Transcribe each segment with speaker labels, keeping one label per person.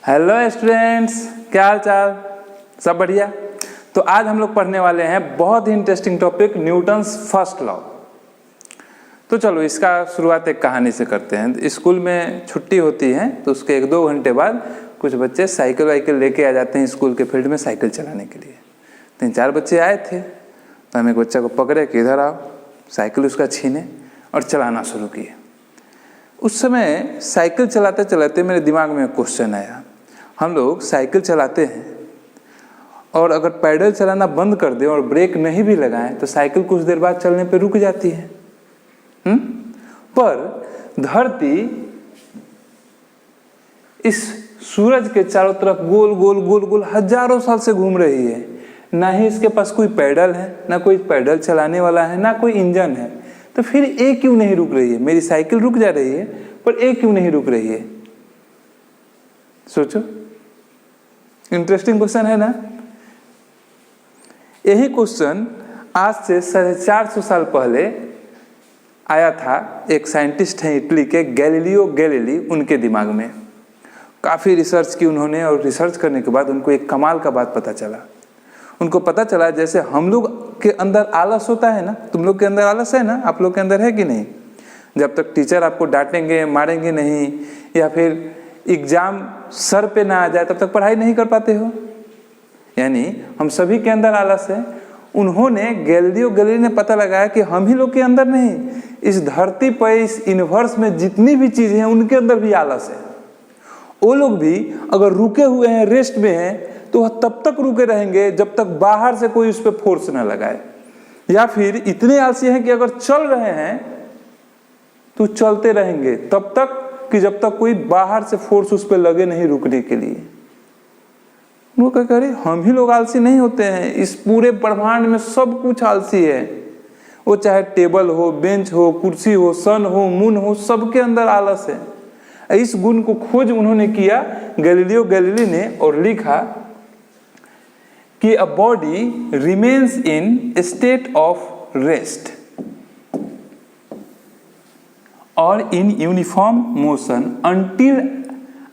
Speaker 1: Hello students, क्या हाल चाल? सब बढ़िया। तो आज हम लोग पढ़ने वाले हैं बहुत ही interesting topic, Newton's first law. तो चलो इसका शुरुआत एक कहानी से करते हैं। स्कूल में छुट्टी होती है तो उसके 1-2 घंटे बाद कुछ बच्चे साइकिल वाइकिल लेके आ जाते हैं स्कूल के फील्ड में साइकिल चलाने के लिए। 3-4 बच्चे आए थे तो हम एक बच्चा को पकड़े कि इधर आओ, साइकिल उसका छीने और चलाना शुरू किए। उस समय साइकिल चलाते चलाते मेरे दिमाग में एक क्वेश्चन आया। हम लोग साइकिल चलाते हैं और अगर पैडल चलाना बंद कर दें और ब्रेक नहीं भी लगाएं तो साइकिल कुछ देर बाद चलने पे रुक जाती है। पर धरती इस सूरज के चारों तरफ गोल गोल गोल गोल हजारों साल से घूम रही है। ना ही इसके पास कोई पैडल है, ना कोई पैडल चलाने वाला है, ना कोई इंजन है। तो फिर ये क्यों नहीं रुक रही है? मेरी साइकिल रुक जा रही है पर ये क्यों नहीं रुक रही है? सोचो, इंटरेस्टिंग क्वेश्चन है ना। यही क्वेश्चन आज से 450 साल पहले आया था। एक साइंटिस्ट हैं इटली के, गैलीलियो गैलीली, उनके दिमाग में काफ़ी रिसर्च की उन्होंने और रिसर्च करने के बाद उनको एक कमाल का बात पता चला। उनको पता चला जैसे हम लोग के अंदर आलस होता है ना, तुम लोग के अंदर आलस है ना, आप लोग के अंदर है कि नहीं? जब तक टीचर आपको डांटेंगे मारेंगे नहीं या फिर एग्जाम सर पे ना आ जाए तब तक पढ़ाई नहीं कर पाते हो। यानी हम सभी के अंदर आलस है। उन्होंने गैलीलियो गैलीली ने पता लगाया कि हम ही लोग के अंदर नहीं, इस धरती पर इस यूनिवर्स में जितनी भी चीजें हैं उनके अंदर भी आलस है। वो लोग भी अगर रुके हुए हैं, रेस्ट में हैं, तो वह तब तक रुके रहेंगे जब तक बाहर से कोई उस पर फोर्स ना लगाए। या फिर इतने आलसी हैं कि अगर चल रहे हैं तो चलते रहेंगे तब तक कि जब तक कोई बाहर से फोर्स उस पर लगे नहीं रुकने के लिए। वो क्या कह रहे, हम ही लोग आलसी नहीं होते हैं, इस पूरे ब्रह्मांड में सब कुछ आलसी है। वो चाहे टेबल हो, बेंच हो, कुर्सी हो, सन हो, मून हो, सबके अंदर आलस है। इस गुण को खोज उन्होंने किया गैलीलियो गैलीली ने और लिखा कि a body remains in state of rest or in uniform motion until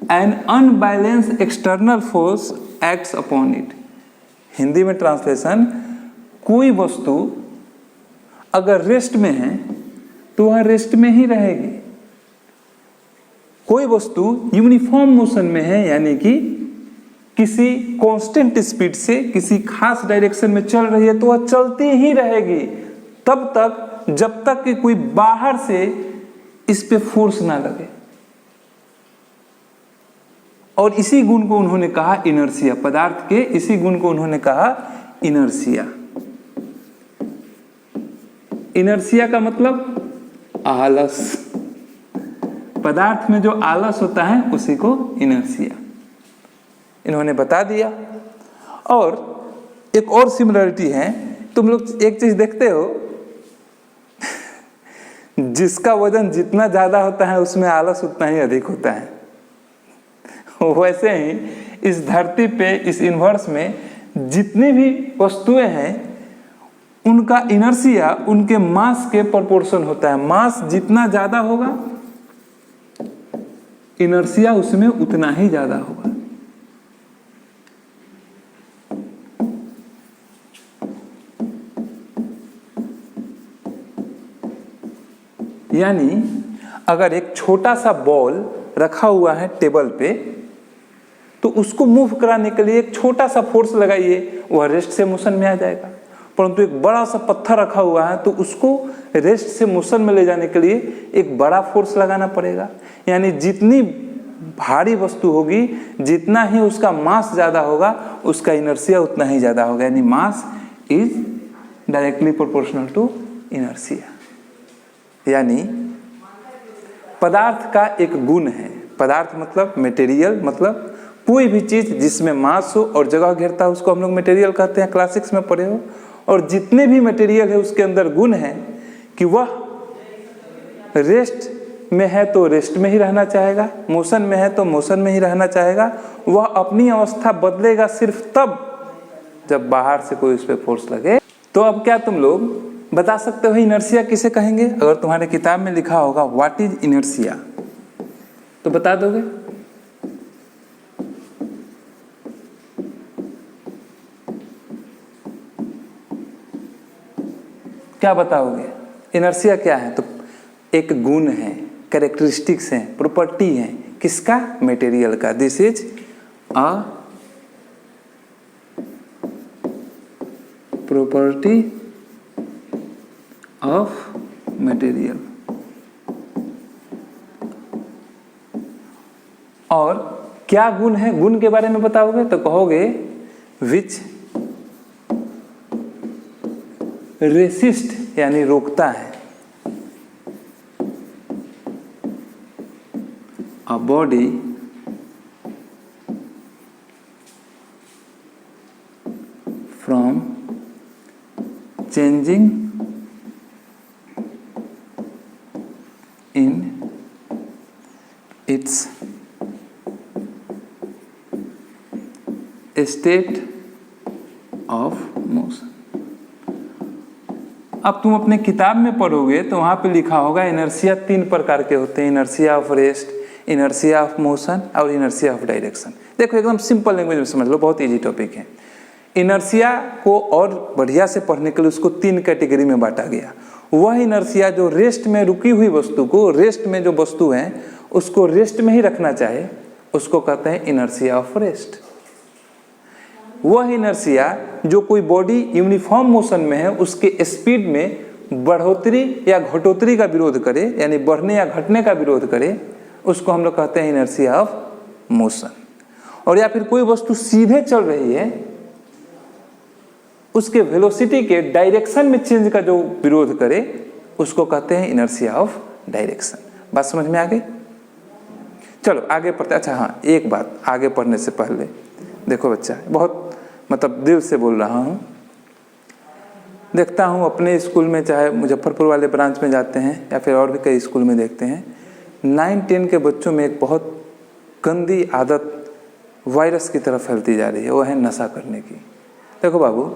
Speaker 1: an unbalanced external force acts upon it। Hindi में ट्रांसलेशन, कोई वस्तु अगर रेस्ट में है तो वह रेस्ट में ही रहेगी। कोई वस्तु यूनिफॉर्म मोशन में है यानी कि किसी कांस्टेंट स्पीड से किसी खास डायरेक्शन में चल रही है तो वह चलती ही रहेगी तब तक जब तक कि कोई बाहर से इस पे फोर्स ना लगे। और इसी गुण को उन्होंने कहा इनर्शिया। पदार्थ के इसी गुण को उन्होंने कहा इनर्शिया। इनर्शिया का मतलब आलस। पदार्थ में जो आलस होता है उसी को इनर्शिया इन्होंने बता दिया। और एक और सिमिलरिटी है, तुम लोग एक चीज देखते हो, जिसका वजन जितना ज्यादा होता है उसमें आलस उतना ही अधिक होता है। वैसे ही इस धरती पे, इस यूनिवर्स में जितनी भी वस्तुएं हैं उनका इनर्शिया उनके मास के प्रोपोर्शन होता है। मास जितना ज्यादा होगा इनर्शिया उसमें उतना ही ज्यादा होगा। यानी अगर एक छोटा सा बॉल रखा हुआ है टेबल पे तो उसको मूव कराने के लिए एक छोटा सा फोर्स लगाइए, वह रेस्ट से मोशन में आ जाएगा। परंतु एक बड़ा सा पत्थर रखा हुआ है तो उसको रेस्ट से मोशन में ले जाने के लिए एक बड़ा फोर्स लगाना पड़ेगा। यानी जितनी भारी वस्तु होगी, जितना ही उसका मास ज्यादा होगा, उसका इनर्शिया उतना ही ज्यादा होगा। यानी mass is directly proportional to inertia. यानी पदार्थ का एक गुण है। पदार्थ मतलब मटेरियल, मतलब कोई भी चीज जिसमें मास हो और जगह घेरता है उसको हम लोग मटेरियल कहते हैं, क्लास 6 में पढ़े हो। और जितने भी मटेरियल है उसके अंदर गुण है कि वह रेस्ट में है तो रेस्ट में ही रहना चाहेगा, मोशन में है तो मोशन में ही रहना चाहेगा। वह अपनी अवस्था बदलेगा सिर्फ तब जब बाहर से कोई उस पर फोर्स लगे। तो अब क्या तुम लोग बता सकते हो इनर्शिया किसे कहेंगे? अगर तुम्हारे किताब में लिखा होगा व्हाट इज इनर्शिया तो बता दोगे? क्या बताओगे? इनर्शिया क्या है? तो एक गुण है, कैरेक्टरिस्टिक्स हैं, प्रॉपर्टी है, किसका? मटेरियल का। This is a property of material. और क्या गुण है? गुण के बारे में बताओगे तो कहोगे विच रेसिस्ट, यानी रोकता है, a body from changing in its state of motion. अब तुम अपने किताब में पढ़ोगे तो वहाँ पे लिखा होगा इनर्शिया 3 प्रकार के होते हैं, inertia of rest, inertia of motion और इनर्शिया ऑफ डायरेक्शन। देखो एकदम सिंपल लैंग्वेज में समझ लो, बहुत इजी टॉपिक है। इनर्शिया को और बढ़िया से पढ़ने के लिए उसको 3 कैटेगरी में बांटा गया। वह इनर्शिया जो रेस्ट में रुकी हुई वस्तु को, रेस्ट में जो वस्तु है उसको रेस्ट में ही रखना चाहे, उसको कहते हैं इनर्शिया ऑफ रेस्ट। वह इनर्शिया जो कोई बॉडी यूनिफॉर्म मोशन में है उसके स्पीड में बढ़ोतरी या घटोतरी का विरोध करे, यानी बढ़ने या घटने का विरोध करे, उसको हम लोग कहते हैं इनर्शिया ऑफ मोशन। और या फिर कोई वस्तु सीधे चल रही है, उसके वेलोसिटी के डायरेक्शन में चेंज का जो विरोध करे, उसको कहते हैं इनर्शिया ऑफ डायरेक्शन। बात समझ में आ गई? चलो आगे पढ़ते। अच्छा हाँ, एक बात आगे पढ़ने से पहले देखो बच्चा, बहुत मतलब दिल से बोल रहा हूँ, देखता हूँ अपने स्कूल में, चाहे मुजफ्फरपुर वाले ब्रांच में जाते हैं या फिर और भी कई स्कूल में देखते हैं, 9-10 के बच्चों में एक बहुत गंदी आदत वायरस की तरफ फैलती जा रही है, वो है नशा करने की। देखो बाबू,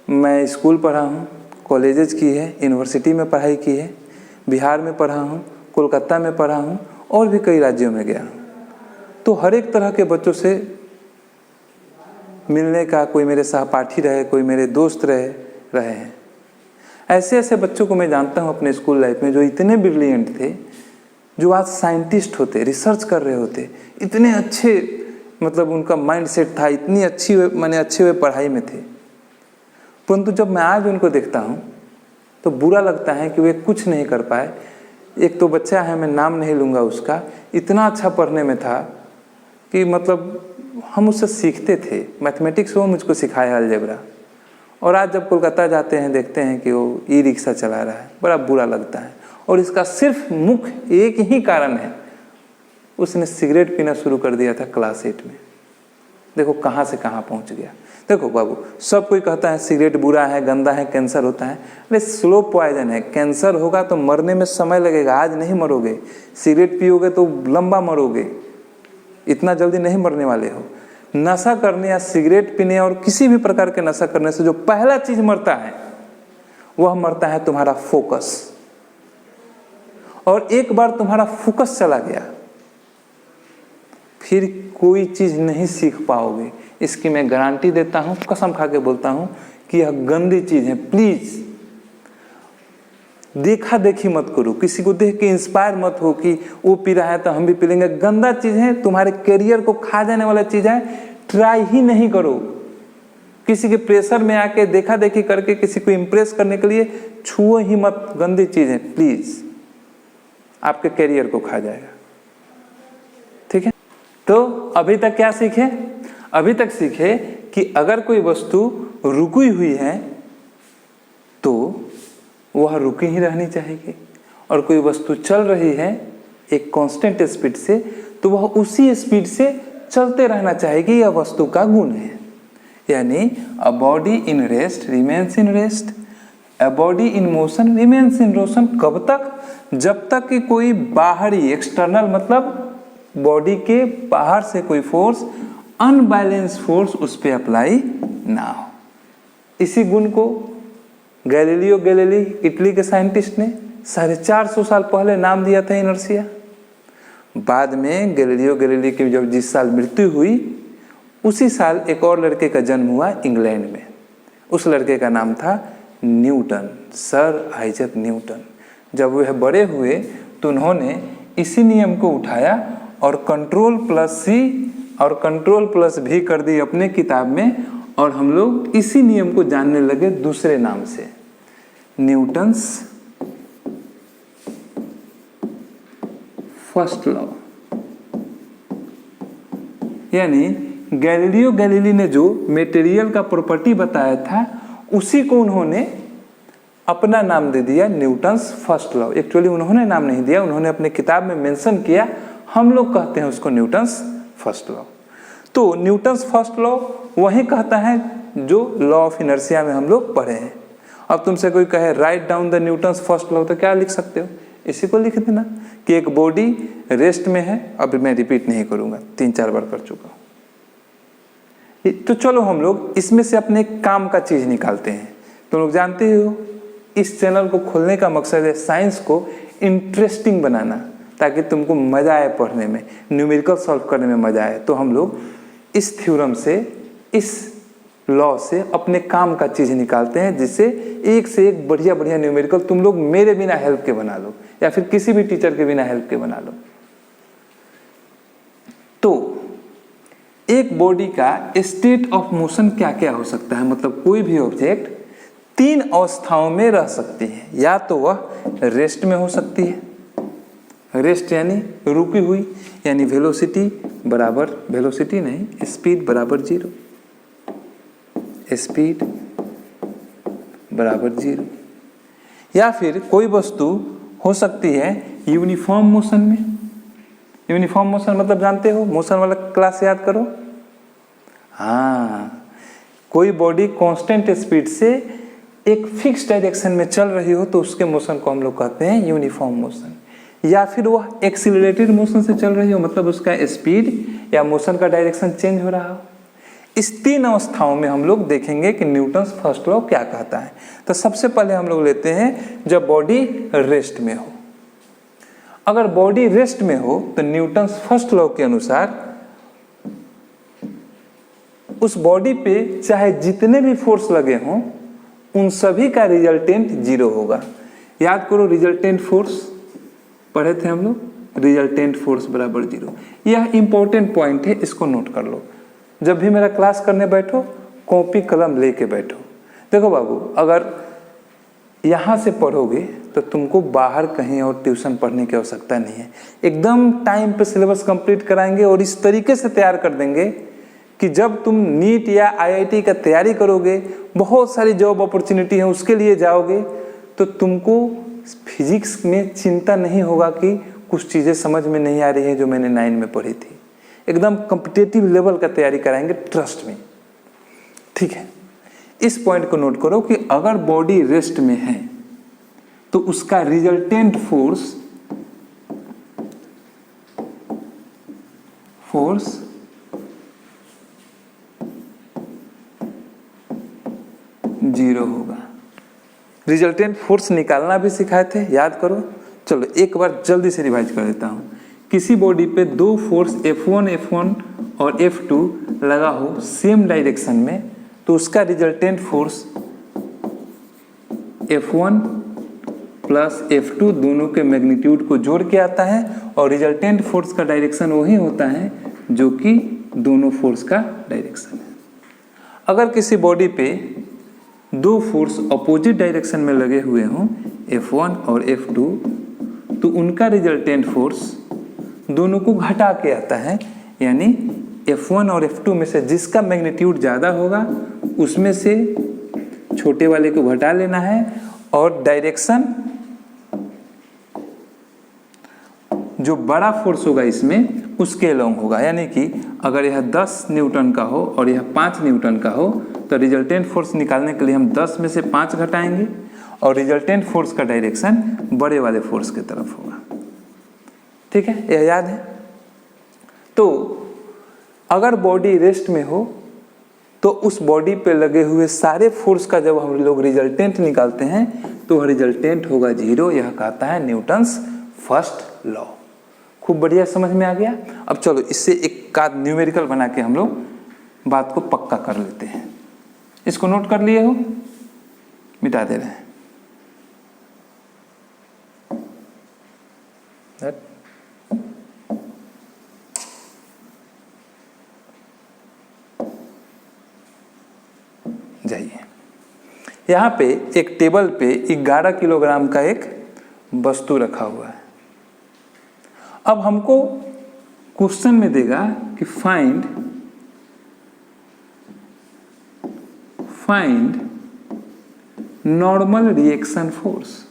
Speaker 1: मैं स्कूल पढ़ा हूँ, कॉलेजेस की है, यूनिवर्सिटी में पढ़ाई की है, बिहार में पढ़ा हूँ, कोलकाता में पढ़ा हूँ और भी कई राज्यों में गया हूँ। तो हर एक तरह के बच्चों से मिलने का, कोई मेरे सहपाठी रहे, कोई मेरे दोस्त रहे हैं। ऐसे ऐसे बच्चों को मैं जानता हूँ अपने स्कूल लाइफ में जो इतने ब्रिलियंट थे, जो आज साइंटिस्ट होते, रिसर्च कर रहे होते, इतने अच्छे, मतलब उनका माइंड सेट था, इतनी अच्छी अच्छे हुए पढ़ाई में थे। परंतु जब मैं आज उनको देखता हूँ तो बुरा लगता है कि वे कुछ नहीं कर पाए। एक तो बच्चा है, मैं नाम नहीं लूँगा उसका, इतना अच्छा पढ़ने में था कि मतलब हम उससे सीखते थे। मैथमेटिक्स वो मुझको सिखाया, अलजेब्रा। और आज जब कोलकाता जाते हैं देखते हैं कि वो ई-रिक्शा चला रहा है, बड़ा बुरा लगता है। और इसका सिर्फ मुख्य एक ही कारण है, उसने सिगरेट पीना शुरू कर दिया था क्लास 8 में। देखो कहाँ से कहाँ पहुँच गया। देखो बाबू, सब कोई कहता है सिगरेट बुरा है, गंदा है, कैंसर होता है। अरे स्लो पॉइजन है, कैंसर होगा तो मरने में समय लगेगा, आज नहीं मरोगे। सिगरेट पियोगे तो लंबा मरोगे, इतना जल्दी नहीं मरने वाले हो। नशा करने या सिगरेट पीने और किसी भी प्रकार के नशा करने से जो पहला चीज मरता है, वह मरता है तुम्हारा फोकस। और एक बार तुम्हारा फोकस चला गया, फिर कोई चीज नहीं सीख पाओगे। इसकी मैं गारंटी देता हूं, कसम खा के बोलता हूं कि यह गंदी चीज है। प्लीज देखा देखी मत करो, किसी को देख के इंस्पायर मत हो कि वो पी रहा है तो हम भी पी लेंगे। गंदा चीज है, तुम्हारे करियर को खा जाने वाला चीज है, ट्राई ही नहीं करो। किसी के प्रेशर में आके देखा देखी करके किसी को इम्प्रेस करने के लिए छुओ ही मत, गंदी चीज है। प्लीज, आपके करियर को खा जाएगा। ठीक है, तो अभी तक क्या सीखे? अभी तक सीखे कि अगर कोई वस्तु रुकी हुई है तो वह रुकी ही रहनी चाहिए, और कोई वस्तु चल रही है एक कांस्टेंट स्पीड से, तो वह उसी स्पीड से चलते रहना चाहिए। यह वस्तु का गुण है। यानी a body in rest remains in rest, a body in motion remains in motion. कब तक? जब तक कि कोई बाहरी, एक्सटर्नल मतलब बॉडी के बाहर से कोई फोर्स, अनबैलेंस फोर्स उस पर अप्लाई ना हो। इसी गुण को गैलीलियो गैलीली, इटली के साइंटिस्ट ने 450 साल पहले नाम दिया था इनर्शिया। बाद में गैलीलियो गैलीली की जब जिस साल मृत्यु हुई, उसी साल एक और लड़के का जन्म हुआ इंग्लैंड में। उस लड़के का नाम था न्यूटन, सर आइजैक न्यूटन। जब वह बड़े हुए तो उन्होंने इसी नियम को उठाया और कंट्रोल प्लस सी और कंट्रोल प्लस भी कर दी अपने किताब में, और हम लोग इसी नियम को जानने लगे दूसरे नाम से, न्यूटन्स फर्स्ट लॉ। यानी गैलीलियो गैलीली ने जो मटेरियल का प्रॉपर्टी बताया था उसी को उन्होंने अपना नाम दे दिया न्यूटन्स फर्स्ट लॉ। एक्चुअली उन्होंने नाम नहीं दिया, उन्होंने अपने किताब में मेंशन किया, हम लोग कहते हैं उसको न्यूटन्स फर्स्ट लॉ। तो न्यूटन्स फर्स्ट लॉ वही कहता है जो लॉ ऑफ इनर्शिया में हम लोग पढ़े हैं। अब तुमसे कोई कहे write down the Newton's first law, तो क्या लिख सकते हो? इसी को लिख देना कि एक बॉडी रेस्ट में है। अब मैं रिपीट नहीं करूंगा, 3-4 बार कर चुका हूं। तो चलो हम लोग इसमें से अपने काम का चीज निकालते हैं। तुम लोग जानते हो इस चैनल को खोलने का मकसद है साइंस को इंटरेस्टिंग बनाना, ताकि तुमको मजा आए पढ़ने में, न्यूमेरिकल सॉल्व करने में मजा आए। तो हम लोग इस थ्योरम से, इस लॉ से अपने काम का चीज निकालते हैं, जिससे एक से एक बढ़िया बढ़िया न्यूमेरिकल तुम लोग मेरे बिना हेल्प के बना लो या फिर किसी भी टीचर के बिना हेल्प के बना लो। तो एक बॉडी का स्टेट ऑफ मोशन क्या क्या हो सकता है, मतलब कोई भी ऑब्जेक्ट 3 अवस्थाओं में रह सकती है। या तो वह रेस्ट में हो सकती है, रेस्ट यानी रुकी हुई, यानी वेलोसिटी बराबर, वेलोसिटी नहीं, स्पीड बराबर 0, स्पीड बराबर 0। या फिर कोई वस्तु हो सकती है यूनिफॉर्म मोशन में। यूनिफॉर्म मोशन मतलब जानते हो, मोशन वाला क्लास याद करो। हाँ, कोई बॉडी कांस्टेंट स्पीड से एक फिक्स डायरेक्शन में चल रही हो तो उसके मोशन को हम लोग कहते हैं यूनिफॉर्म मोशन। या फिर वह एक्सीलरेटेड मोशन से चल रही हो, मतलब उसका स्पीड या मोशन का डायरेक्शन चेंज हो रहा हो। इस 3 अवस्थाओं में हम लोग देखेंगे कि न्यूटन्स फर्स्ट लॉ क्या कहता है। तो सबसे पहले हम लोग लेते हैं जब बॉडी रेस्ट में हो। अगर बॉडी रेस्ट में हो तो न्यूटन्स फर्स्ट लॉ के अनुसार उस बॉडी पे चाहे जितने भी फोर्स लगे हों उन सभी का रिजल्टेंट 0 होगा। याद करो, रिजल्टेंट फोर्स पढ़े थे हम लोग, रिजल्टेंट फोर्स बराबर 0। यह इंपॉर्टेंट पॉइंट है, इसको नोट कर लो। जब भी मेरा क्लास करने बैठो कॉपी कलम लेके बैठो। देखो बाबू, अगर यहाँ से पढ़ोगे तो तुमको बाहर कहीं और ट्यूशन पढ़ने की आवश्यकता नहीं है। एकदम टाइम पे सिलेबस कंप्लीट कराएंगे और इस तरीके से तैयार कर देंगे कि जब तुम नीट या आईआईटी का तैयारी करोगे, बहुत सारी जॉब अपॉर्चुनिटी है, उसके लिए जाओगे, तो तुमको फिजिक्स में चिंता नहीं होगा कि कुछ चीज़ें समझ में नहीं आ रही है जो मैंने 9 में पढ़ी थी। एकदम कॉम्पिटिटिव लेवल का तैयारी कराएंगे, ट्रस्ट में। ठीक है, इस पॉइंट को नोट करो कि अगर बॉडी रेस्ट में है तो उसका रिजल्टेंट फोर्स 0 होगा। रिजल्टेंट फोर्स निकालना भी सिखाए थे, याद करो। चलो एक बार जल्दी से रिवाइज कर देता हूं। किसी बॉडी पे 2 फोर्स F1 और F2 लगा हो सेम डायरेक्शन में, तो उसका resultant force F1 plus F2 दोनों के मैग्नीट्यूड को जोड़ के आता है, और रिजल्टेंट फोर्स का डायरेक्शन वही होता है जो कि दोनों फोर्स का डायरेक्शन है। अगर किसी बॉडी पे 2 फोर्स अपोजिट डायरेक्शन में लगे हुए हों, F1 और F2, तो उनका रिजल्टेंट फोर्स दोनों को घटा के आता है। यानी F1 और F2 में से जिसका मैग्नीट्यूड ज़्यादा होगा उसमें से छोटे वाले को घटा लेना है, और डायरेक्शन जो बड़ा फोर्स होगा इसमें उसके अलोंग होगा। यानी कि अगर यह 10 न्यूटन का हो और यह 5 न्यूटन का हो, तो रिजल्टेंट फोर्स निकालने के लिए हम 10 में से 5 घटाएंगे, और रिजल्टेंट फोर्स का डायरेक्शन बड़े वाले फोर्स की तरफ होगा। ठीक है, यह याद है। तो अगर बॉडी रेस्ट में हो तो उस बॉडी पे लगे हुए सारे फोर्स का जब हम लोग रिजल्टेंट निकालते हैं तो वह रिजल्टेंट होगा 0। यह कहता है न्यूटन्स फर्स्ट लॉ। खूब बढ़िया, समझ में आ गया। अब चलो इससे एक का न्यूमेरिकल बना के हम लोग बात को पक्का कर लेते हैं। इसको नोट कर लिए हो? मिटा दे रहे हैं। जाइए, यहाँ पे एक टेबल पे 11 किलोग्राम का एक वस्तु रखा हुआ है। अब हमको क्वेश्चन में देगा कि find normal reaction force,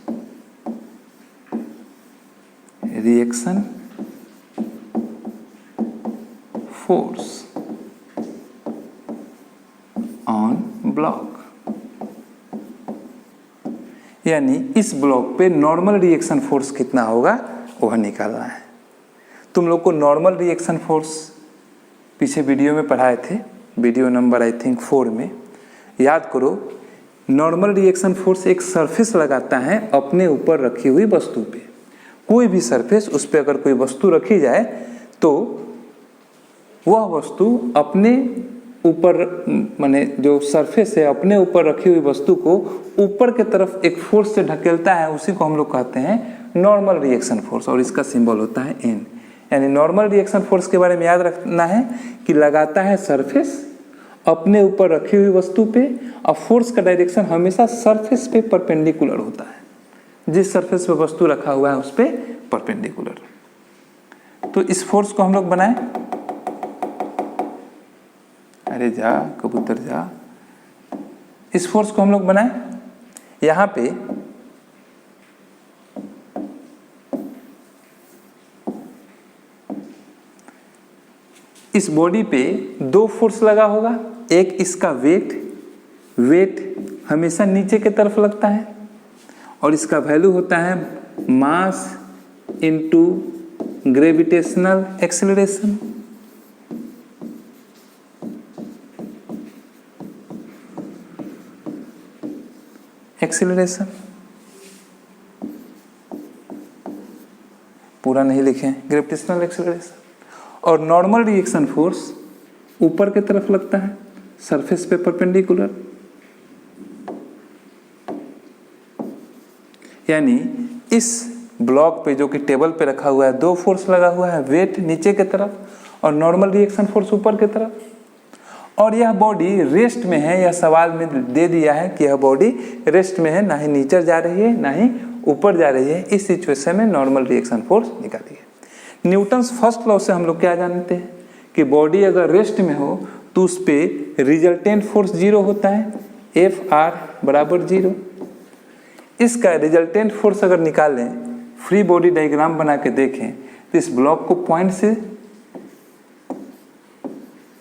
Speaker 1: on block, यानी इस ब्लॉक पे नॉर्मल रिएक्शन फोर्स कितना होगा वह निकालना है। तुम लोग को नॉर्मल रिएक्शन फोर्स पीछे वीडियो में पढ़ाए थे, वीडियो नंबर आई थिंक 4 में। याद करो, नॉर्मल रिएक्शन फोर्स एक सरफेस लगाता है अपने ऊपर रखी हुई वस्तु पे। कोई भी सरफेस, उस पर अगर कोई वस्तु रखी जाए तो वह वस्तु अपने ऊपर, माने जो सरफेस है अपने ऊपर रखी हुई वस्तु को ऊपर के तरफ एक फोर्स से ढकेलता है, उसी को हम लोग कहते हैं नॉर्मल रिएक्शन फोर्स, और इसका सिंबल होता है N। यानी नॉर्मल रिएक्शन फोर्स के बारे में याद रखना है कि लगाता है सरफेस अपने ऊपर रखी हुई वस्तु पे, और फोर्स का डायरेक्शन हमेशा सरफेस पे परपेंडिकुलर होता है, जिस सरफेस पे वस्तु रखा हुआ है उस पे परपेंडिकुलर। तो इस फोर्स को हम लोग बनाए, अरे जा कबूतर जा, इस फोर्स को हम लोग बनाए। यहां पे इस बॉडी पे 2 फोर्स लगा होगा। एक इसका वेट हमेशा नीचे की तरफ लगता है, और इसका वैल्यू होता है मास इनटू ग्रेविटेशनल एक्सेलरेशन। पूरा नहीं लिखे, ग्रेविटेशनल एक्सेलरेशन। और नॉर्मल रिएक्शन फोर्स ऊपर की तरफ लगता है सरफेस पे परपेंडिकुलर, यानी इस ब्लॉक पे जो कि टेबल पे रखा हुआ है 2 फोर्स लगा हुआ है, वेट नीचे की तरफ और नॉर्मल रिएक्शन फोर्स ऊपर की तरफ। और यह बॉडी रेस्ट में है, यह सवाल में दे दिया है कि यह बॉडी रेस्ट में है, ना ही नीचे जा रही है ना ही ऊपर जा रही है। इस सिचुएशन में नॉर्मल रिएक्शन फोर्स निकालिए। न्यूटन्स फर्स्ट लॉ से हम लोग क्या जानते हैं कि बॉडी अगर रेस्ट में हो तो उस पर रिजल्टेंट फोर्स 0 होता है, Fr बराबर 0। इसका रिजल्टेंट फोर्स अगर निकालें, फ्री बॉडी डायग्राम बना के देखें तो इस ब्लॉक को पॉइंट से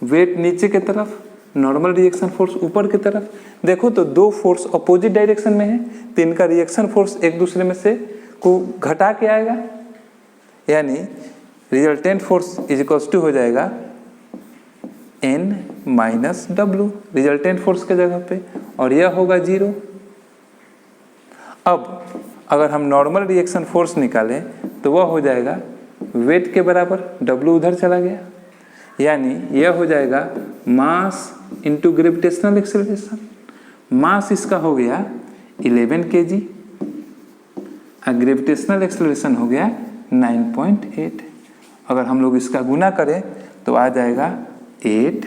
Speaker 1: वेट नीचे की तरफ, नॉर्मल रिएक्शन फोर्स ऊपर की तरफ देखो तो 2 फोर्स अपोजिट डायरेक्शन में है, तो इनका रिएक्शन फोर्स एक दूसरे में से को घटा के आएगा, यानी resultant force is equals to हो जाएगा N minus W resultant force के जगह पे, और यह होगा 0। अब अगर हम नॉर्मल रिएक्शन फोर्स निकालें तो वह हो जाएगा वेट के बराबर, W उधर चला गया, यानी यह हो जाएगा मास इंटू ग्रेविटेशनल एक्सेलरेशन। मास इसका हो गया 11 kg और ग्रेविटेशनल एक्सेलरेशन हो गया 9.8। अगर हम लोग इसका गुना करें तो आ जाएगा 8,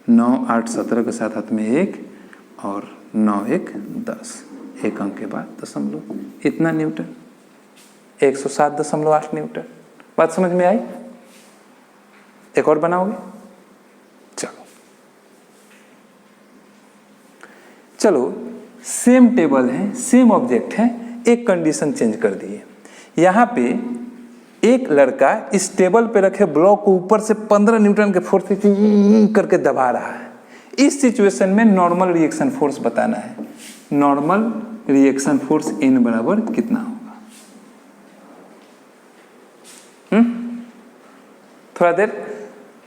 Speaker 1: 9, 8, 17 के साथ हाथ में 1 और 9, 1, 10, एक अंक के बाद दशमलव, इतना न्यूटन, 107.8 न्यूटन। बात समझ में आई? एक और बनाओगे? चलो सेम टेबल है, सेम ऑब्जेक्ट है, एक कंडीशन चेंज कर दिए। यहाँ पे एक लड़का इस टेबल पे रखे ब्लॉक को ऊपर से 15 न्यूटन के फोर्स करके दबा रहा है। इस सिचुएशन में नॉर्मल रिएक्शन फोर्स बताना है। नॉर्मल रिएक्शन फोर्स N बराबर कितना होगा? थोड़ा देर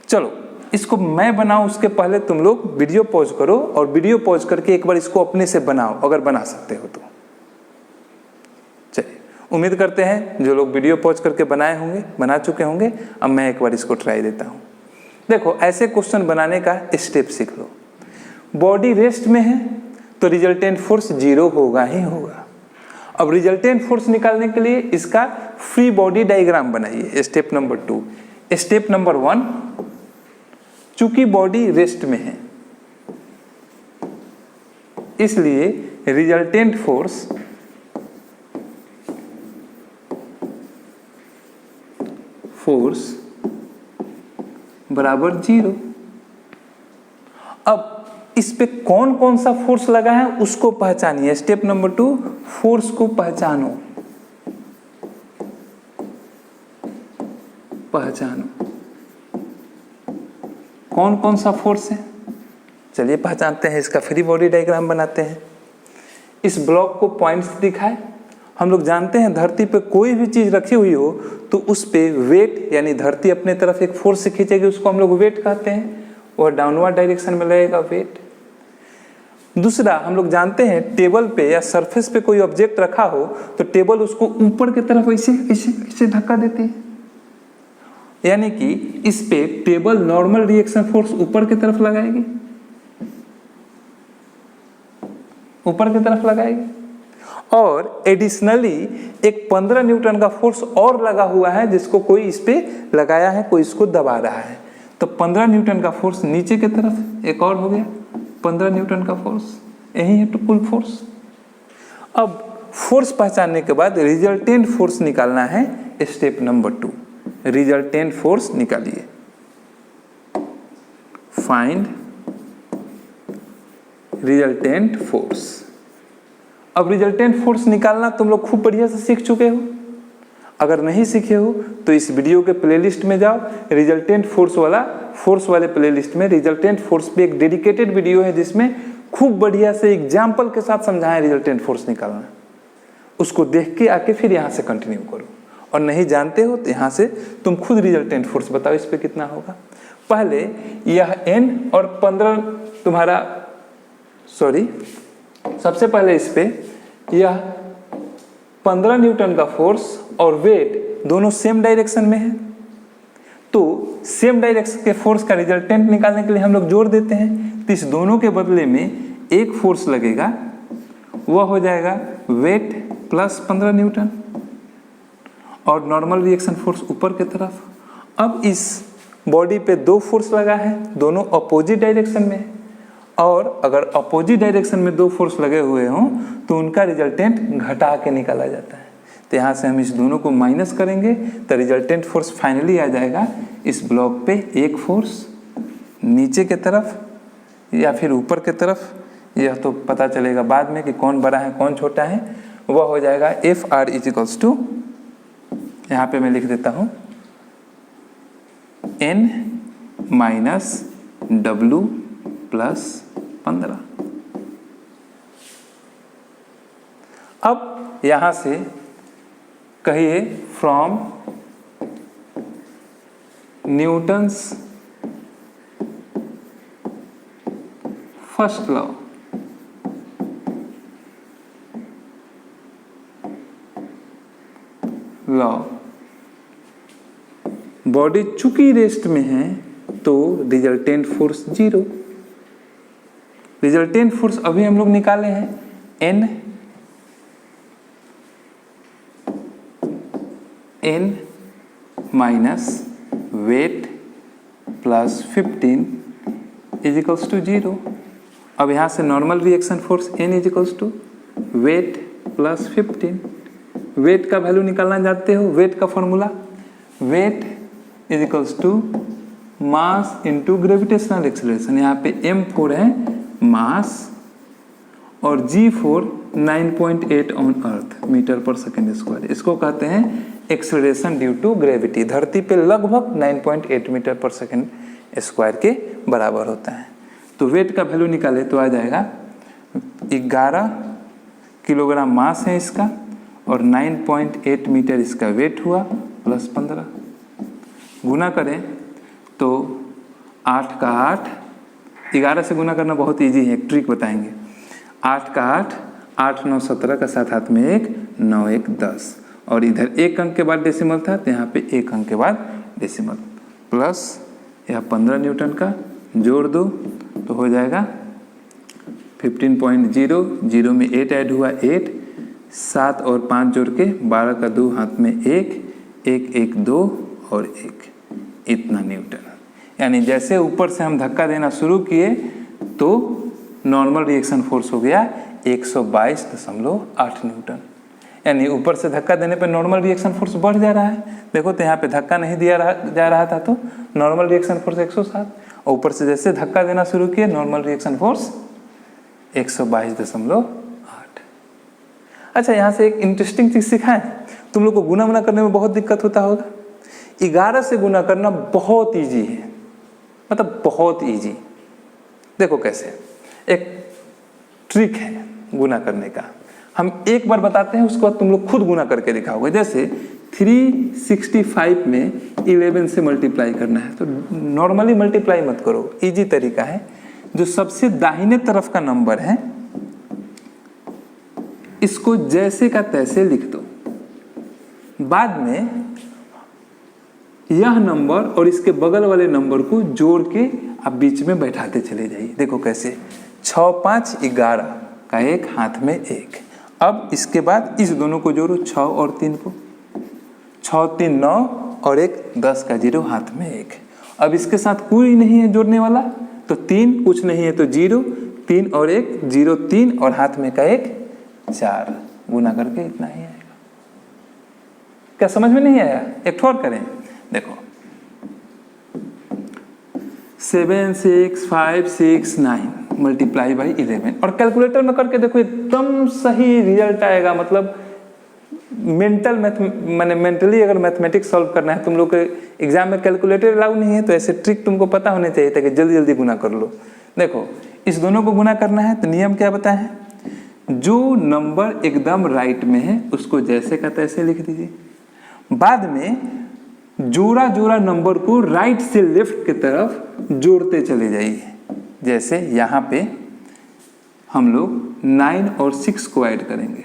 Speaker 1: चलो इसको मैं बनाऊं, उसके पहले तुम लोग वीडियो पॉज करो और वीडियो पॉज करके एक बार इसको अपने से बनाओ, अगर बना सकते हो तो। चलिए, उम्मीद करते हैं जो लोग वीडियो पॉज करके बनाए होंगे, बना चुके होंगे। अब मैं एक बार इसको ट्राई देता हूं। देखो, ऐसे क्वेश्चन बनाने का स्टेप सीख लो। बॉडी रेस्ट में है तो रिजल्टेंट फोर्स 0 होगा ही होगा। अब रिजल्टेंट फोर्स निकालने के लिए इसका फ्री बॉडी डायग्राम बनाइए। Step number 2। स्टेप नंबर 1, चूंकि बॉडी रेस्ट में है इसलिए रिजल्टेंट फोर्स बराबर 0। अब इस पे कौन कौन सा फोर्स लगा है उसको पहचानिए। स्टेप नंबर 2, फोर्स को पहचानो। कौन कौन सा फोर्स है, चलिए पहचानते हैं। इसका फ्री बॉडी डायग्राम बनाते हैं। इस ब्लॉक को पॉइंट्स दिखाए। हम लोग जानते हैं धरती पे कोई भी चीज रखी हुई हो तो उस पे वेट, यानी धरती अपने तरफ एक फोर्स से खींचेगी, उसको हम लोग वेट कहते हैं। वह डाउनवर्ड डायरेक्शन में लगेगा वेट। दूसरा, हम लोग जानते हैं टेबल पे या सरफेस पे कोई ऑब्जेक्ट रखा हो तो टेबल उसको ऊपर की तरफ ऐसे धक्का देती है, यानी कि इस पे टेबल नॉर्मल रिएक्शन फोर्स ऊपर की तरफ लगाएगी, और एडिशनली एक 15 न्यूटन का फोर्स और लगा हुआ है जिसको कोई इस पे लगाया है, कोई इसको दबा रहा है। तो 15 न्यूटन का फोर्स नीचे की तरफ एक और हो गया 15 न्यूटन का फोर्स, यही है कुल फोर्स। अब फोर्स पहचानने के बाद रिजल्टेंट फोर्स निकालना है। स्टेप नंबर 2, रिजल्टेंट फोर्स निकालिए। Find resultant force. अब रिजल्टेंट फोर्स निकालना तुम लोग खूब बढ़िया से सीख चुके हो। अगर नहीं सीखे हो तो इस वीडियो के प्लेलिस्ट में जाओ, रिजल्टेंट फोर्स वाले प्लेलिस्ट में रिजल्टेंट फोर्स पे एक डेडिकेटेड वीडियो है जिसमें खूब बढ़िया से एग्जाम्पल के साथ समझाएं रिजल्टेंट फोर्स निकालना। उसको देख के आके फिर यहाँ से कंटिन्यू करो। और नहीं जानते हो तो यहाँ से तुम खुद रिजल्टेंट फोर्स बताओ इस पे कितना होगा। पहले यह n और 15 तुम्हारा, सबसे पहले इस पे यह 15 न्यूटन का फोर्स और वेट दोनों सेम डायरेक्शन में है, तो सेम डायरेक्शन के फोर्स का रिजल्टेंट निकालने के लिए हम लोग जोड़ देते हैं। तो इस दोनों के बदले में एक फोर्स लगेगा, वह हो जाएगा वेट प्लस 15 न्यूटन और नॉर्मल रिएक्शन फोर्स ऊपर की तरफ। अब इस बॉडी पे 2 फोर्स लगा है, दोनों अपोजिट डायरेक्शन में है, और अगर अपोजिट डायरेक्शन में 2 फोर्स लगे हुए हों तो उनका रिजल्टेंट घटा के निकाला जाता है। तो यहाँ से हम इस दोनों को माइनस करेंगे तो रिजल्टेंट फोर्स फाइनली आ जाएगा इस ब्लॉक पे एक फोर्स नीचे के तरफ या फिर ऊपर के तरफ, यह तो पता चलेगा बाद में कि कौन बड़ा है कौन छोटा है। वह हो जाएगा Fr इजिकल्स टू, यहाँ पे मैं लिख देता हूँ n माइनस W प्लस 15। अब यहाँ से कहिए from Newton's first law, body चूंकि रेस्ट में है तो रिजल्टेंट फोर्स 0। रिजल्टेंट फोर्स अभी हम लोग निकाले हैं n minus weight plus 15 equals to 0। अब यहाँ से normal reaction force n equals to weight plus 15। Weight का वैल्यू निकालना जानते हो, वेट का formula, weight equals to mass into gravitational acceleration. यहाँ पे m4 है मास और g4 9.8 on earth metre per second square. इसको कहते हैं एक्सेलरेशन ड्यू टू ग्रेविटी। धरती पे लगभग 9.8 मीटर पर सेकेंड स्क्वायर के बराबर होता है। तो वेट का वैल्यू निकाले तो आ जाएगा 11 किलोग्राम मास है इसका और 9.8 मीटर इसका वेट हुआ प्लस 15, गुना करें तो 8 का 8, 11 से गुना करना बहुत इजी है, एक ट्रिक बताएंगे। 8 का 8, 8 9 17 का साथ हाथ में 1, 9 1 10, और इधर 1 अंक के बाद डेसिमल था तो यहाँ पे 1 अंक के बाद डेसिमल, प्लस यह 15 न्यूटन का जोड़ दो तो हो जाएगा 15.0, 0 में 8 ऐड हुआ 8, 7 और 5 जोड़ के 12 का 2 हाथ में 1, 1 1 2 और 1, इतना न्यूटन। यानी जैसे ऊपर से हम धक्का देना शुरू किए तो नॉर्मल रिएक्शन फोर्स हो गया 122.8 न्यूटन। यानी ऊपर से धक्का देने पे नॉर्मल रिएक्शन फोर्स बढ़ जा रहा है। देखो तो यहाँ पे धक्का नहीं दिया जा रहा था तो नॉर्मल रिएक्शन फोर्स 107, और ऊपर से जैसे धक्का देना शुरू किए नॉर्मल रिएक्शन फोर्स 122.8। अच्छा, यहाँ से एक इंटरेस्टिंग चीज सिखाएं। तुम लोग को गुना वुना करने में बहुत दिक्कत होता होगा। 11 से गुना करना बहुत ईजी है, मतलब बहुत ईजी। देखो कैसे, एक ट्रिक है गुना करने का। हम एक बार बताते हैं, उसके बाद तुम लोग खुद गुना करके दिखाओगे। जैसे 365 में 11 से मल्टीप्लाई करना है तो नॉर्मली मल्टीप्लाई मत करो, इजी तरीका है। जो सबसे दाहिने तरफ का नंबर है इसको जैसे का तैसे लिख दो, बाद में यह नंबर और इसके बगल वाले नंबर को जोड़ के आप बीच में बैठाते चले जाइए। देखो कैसे, 6 5 11 का 1 हाथ में 1। अब इसके बाद इस दोनों को जोड़ो, 6 और 3 को, 6 3 9 और 1 10 का 0 हाथ में 1। अब इसके साथ कोई नहीं है जोड़ने वाला तो 3, कुछ नहीं है तो 0, 3 और 1 0 3 और हाथ में का 1 4। गुना करके इतना ही आएगा। क्या समझ में नहीं आया? एक ठोर करें, देखो 7 6 5 6 9 मल्टीप्लाई बाई 11, और कैलकुलेटर में करके देखो एकदम सही रिजल्ट आएगा। मतलब मेंटली अगर मैथमेटिक्स सॉल्व करना है, तुम लोग के एग्जाम में कैलकुलेटर अलाउ नहीं है तो ऐसे ट्रिक तुमको पता होने चाहिए ताकि जल्दी जल्दी गुना कर लो। देखो इस दोनों को गुना करना है तो नियम क्या बताए, जो नंबर एकदम राइट में है उसको जैसे का तैसे लिख दीजिए, बाद में जोड़ा जोड़ा नंबर को राइट से लेफ्ट की तरफ जोड़ते चले जाइए। जैसे यहाँ पे हम लोग 9 और 6 को ऐड करेंगे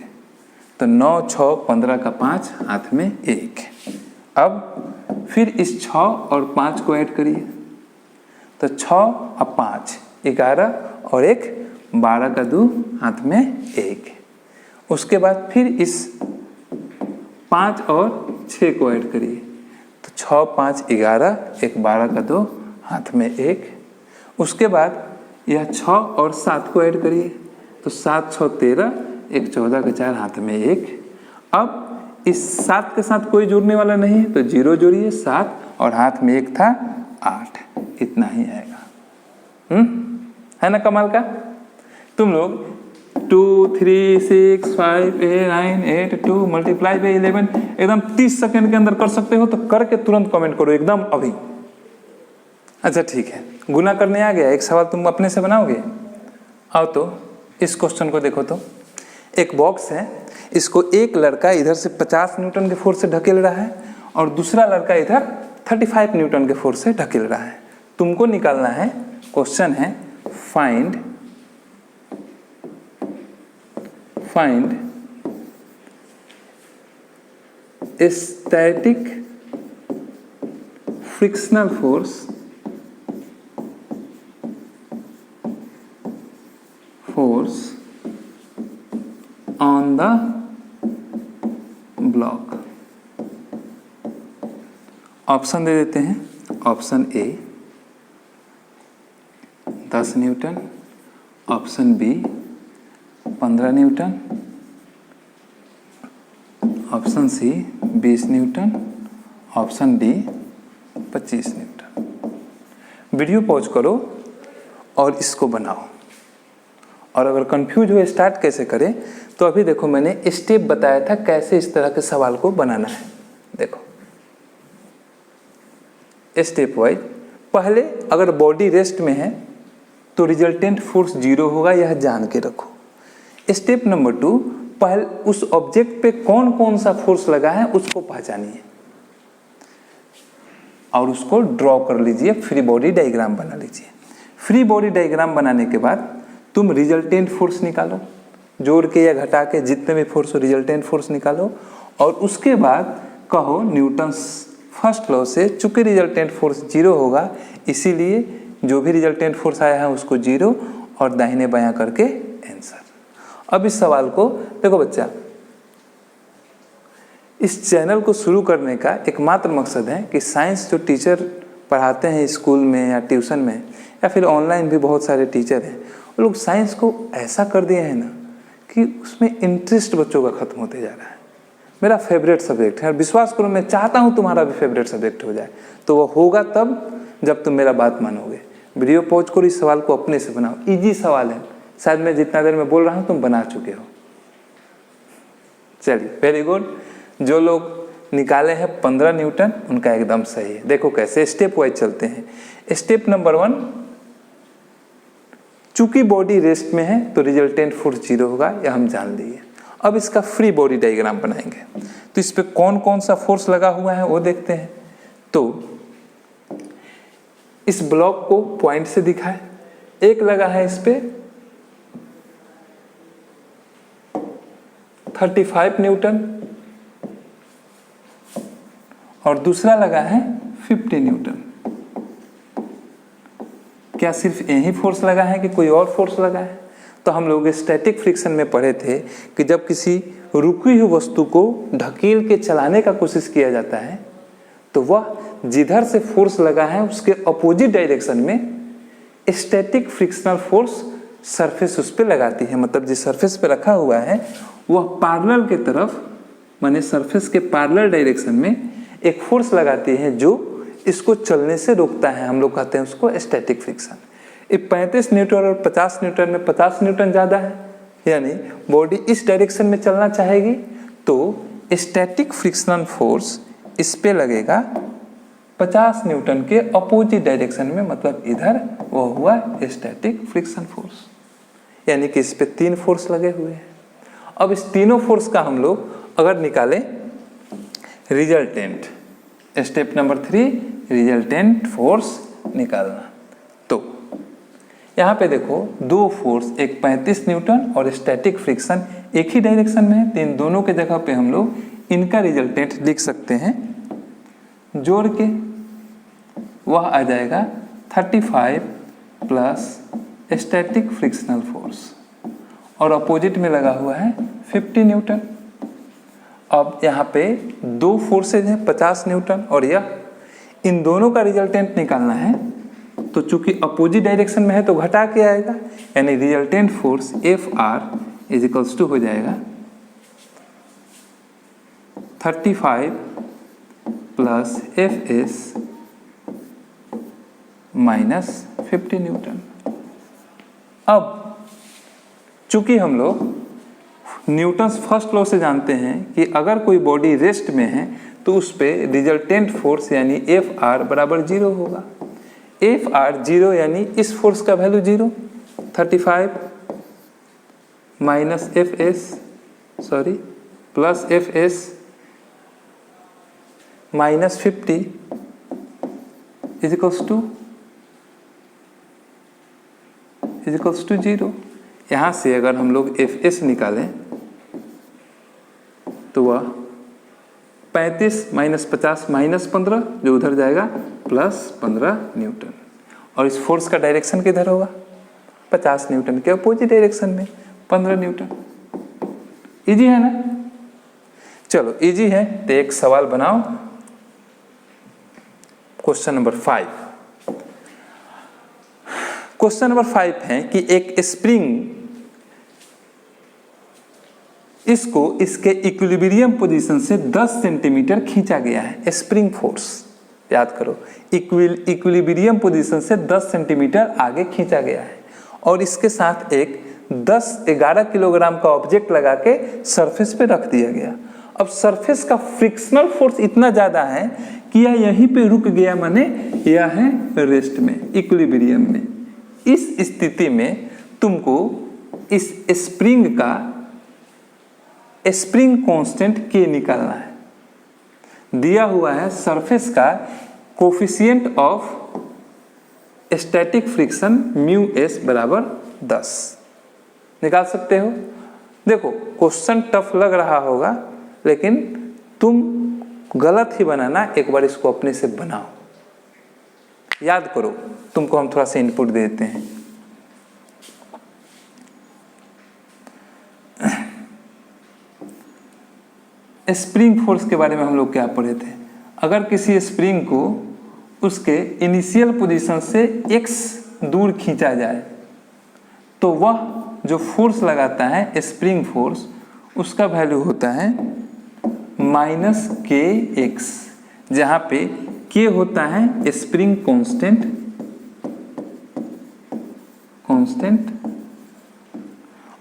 Speaker 1: तो 9 6 15 का 5 हाथ में 1। अब फिर इस 6 और 5 को ऐड करिए तो 6 और 5 11 और 1 12 का 2 हाथ में 1। उसके बाद फिर इस 5 और 6 को ऐड करिए तो 6 5 11 1 12 का 2 हाथ में 1। उसके बाद यह 6 और 7 को ऐड करिए तो 7 6 13 1 14 का 4 हाथ में 1। अब इस 7 के साथ कोई जुड़ने वाला नहीं है तो 0 जोड़िए, 7 और हाथ में 1 था 8, इतना ही आएगा। है ना कमाल का? तुम लोग 2 3 6 5 8 9 8 2 मल्टीप्लाई बाई 11 एकदम 30 सेकंड के अंदर कर सकते हो तो करके तुरंत कमेंट करो एकदम अभी। अच्छा ठीक है, गुना करने आ गया। एक सवाल तुम अपने से बनाओगे? आओ तो इस क्वेश्चन को देखो तो एक बॉक्स है, इसको एक लड़का इधर से 50 न्यूटन के फोर्स से ढकेल रहा है और दूसरा लड़का इधर 35 न्यूटन के फोर्स से ढकेल रहा है। तुमको निकालना है, क्वेश्चन है find static frictional force on the block। Option दे देते हैं। Option A 10 newton, option B 15 newton, option C 20 newton, option D 25 newton. Video pause करो और इसको बनाओ। और अगर कंफ्यूज हो स्टार्ट कैसे करें तो अभी देखो मैंने स्टेप बताया था कैसे इस तरह के सवाल को बनाना है। देखो स्टेप वाइज, पहले अगर बॉडी रेस्ट में है तो रिजल्टेंट फोर्स 0 होगा, यह जान के रखो। स्टेप नंबर 2, पहले उस ऑब्जेक्ट पे कौन कौन सा फोर्स लगा है उसको पहचानिए और उसको ड्रॉ कर लीजिए, फ्री बॉडी डायग्राम बना लीजिए। फ्री बॉडी डायग्राम बनाने के बाद तुम रिजल्टेंट फोर्स निकालो, जोड़ के या घटा के जितने भी फोर्स हो रिजल्टेंट फोर्स निकालो और उसके बाद कहो न्यूटन्स फर्स्ट लॉ से, चूंकि रिजल्टेंट फोर्स 0 होगा इसीलिए जो भी रिजल्टेंट फोर्स आया है उसको 0 और दाहिने बायां करके आंसर। अब इस सवाल को देखो बच्चा, इस चैनल को शुरू करने का एकमात्र मकसद है कि साइंस जो टीचर पढ़ाते हैं स्कूल में या ट्यूशन में या फिर ऑनलाइन भी बहुत सारे टीचर हैं, वो लोग साइंस को ऐसा कर दिए हैं ना कि उसमें इंटरेस्ट बच्चों का खत्म होते जा रहा है। मेरा फेवरेट सब्जेक्ट है और विश्वास करो मैं चाहता हूँ तुम्हारा भी फेवरेट सब्जेक्ट हो जाए, तो वो होगा तब जब तुम मेरा बात मानोगे। वीडियो पॉज करो, इस सवाल को अपने से बनाओ, इजी सवाल है, शायद मैं जितना देर में बोल रहा हूँ तुम बना चुके हो। चलिए वेरी गुड। जो लोग निकाले हैं 15 न्यूटन उनका एकदम सही है। देखो कैसे, स्टेप वाइज चलते हैं। स्टेप नंबर 1, चूंकि बॉडी रेस्ट में है तो रिजल्टेंट फोर्स 0 होगा, यह हम जान लिए। अब इसका फ्री बॉडी डायग्राम बनाएंगे, तो इस पे कौन कौन सा फोर्स लगा हुआ है वो देखते हैं। तो इस ब्लॉक को पॉइंट से दिखाए, एक लगा है इस पे 35 न्यूटन और दूसरा लगा है 50 न्यूटन। क्या सिर्फ यही फोर्स लगा है कि कोई और फोर्स लगा है? तो हम लोग स्टैटिक फ्रिक्शन में पढ़े थे कि जब किसी रुकी हुई वस्तु को ढकेल के चलाने का कोशिश किया जाता है तो वह जिधर से फोर्स लगा है उसके अपोजिट डायरेक्शन में स्टैटिक फ्रिक्शनल फोर्स सरफेस उस पर लगाती है। मतलब जिस सरफेस पे रखा हुआ है वह पैरेलल के तरफ, माने सरफेस के पैरेलल डायरेक्शन में एक फोर्स लगाती है जो इसको चलने से रोकता है। हम लोग कहते हैं उसको स्टैटिक फ्रिक्शन। 35 न्यूटन और 50 न्यूटन में 50 न्यूटन ज़्यादा है, यानी बॉडी इस डायरेक्शन में चलना चाहेगी तो स्टैटिक फ्रिक्शनल फोर्स इस पे लगेगा 50 न्यूटन के अपोजिट डायरेक्शन में, मतलब इधर, वो हुआ स्टैटिक फ्रिक्शन फोर्स। यानी कि इस पे 3 फोर्स लगे हुए हैं। अब इस तीनों फोर्स का हम लोग अगर निकालें resultant, step number 3 resultant force निकालना, तो यहाँ पे देखो 2 फोर्स, एक 35 न्यूटन और स्टैटिक फ्रिक्शन एक ही डायरेक्शन में है, तो इन दोनों के जगह पे हम लोग इनका रिजल्टेंट लिख सकते हैं जोड़ के, वह आ जाएगा 35 प्लस स्टैटिक फ्रिक्शनल फोर्स और अपोजिट में लगा हुआ है 50 न्यूटन। अब यहाँ पे 2 फोर्सेज हैं 50 न्यूटन और यह, इन दोनों का रिजल्टेंट निकालना है तो चूंकि अपोजिट डायरेक्शन में है तो घटा के आएगा, यानी resultant force Fr is equals to हो जाएगा 35 प्लस Fs माइनस 50 न्यूटन। अब चूंकि हम लोग न्यूटन्स फर्स्ट लॉ से जानते हैं कि अगर कोई बॉडी रेस्ट में है तो उस पे रिजल्टेंट फोर्स यानी Fr बराबर 0 होगा। Fr 0 यानी इस फोर्स का value 0, 35 minus plus Fs minus 50 is equals to 0। यहाँ से अगर हम लोग Fs निकालें तो वह 35 माइनस 50 माइनस 15 जो उधर जाएगा प्लस 15 न्यूटन, और इस फोर्स का डायरेक्शन किधर होगा 50 न्यूटन के अपोजिट डायरेक्शन में 15 न्यूटन। इजी है ना? चलो इजी है तो एक सवाल बनाओ, क्वेश्चन नंबर 5। क्वेश्चन नंबर 5 है कि एक स्प्रिंग, इसको इसके इक्विलिब्रियम पोजीशन से 10 सेंटीमीटर खींचा गया है। स्प्रिंग फोर्स याद करो, इक्विलिब्रियम पोजीशन से 10 सेंटीमीटर आगे खींचा गया है और इसके साथ एक 10-11 किलोग्राम का ऑब्जेक्ट लगा के सरफेस पे रख दिया गया। अब सरफेस का फ्रिक्शनल फोर्स इतना ज्यादा है कि यह यहीं पे रुक गया, माने यह है रेस्ट में, इक्विलिब्रियम में। इस स्थिति में तुमको इस स्प्रिंग का स्प्रिंग कांस्टेंट K निकालना है। दिया हुआ है सरफेस का coefficient of static friction μs बराबर 10। निकाल सकते हो? देखो क्वेश्चन टफ लग रहा होगा लेकिन तुम गलत ही बनाना, एक बार इसको अपने से बनाओ, याद करो। तुमको हम थोड़ा सा इनपुट देते हैं। स्प्रिंग फोर्स के बारे में हम लोग क्या पढ़े थे? अगर किसी स्प्रिंग को उसके इनिशियल पोजीशन से x दूर खींचा जाए तो वह जो फोर्स लगाता है स्प्रिंग फोर्स, उसका वैल्यू होता है -kx, जहाँ पे k होता है स्प्रिंग कांस्टेंट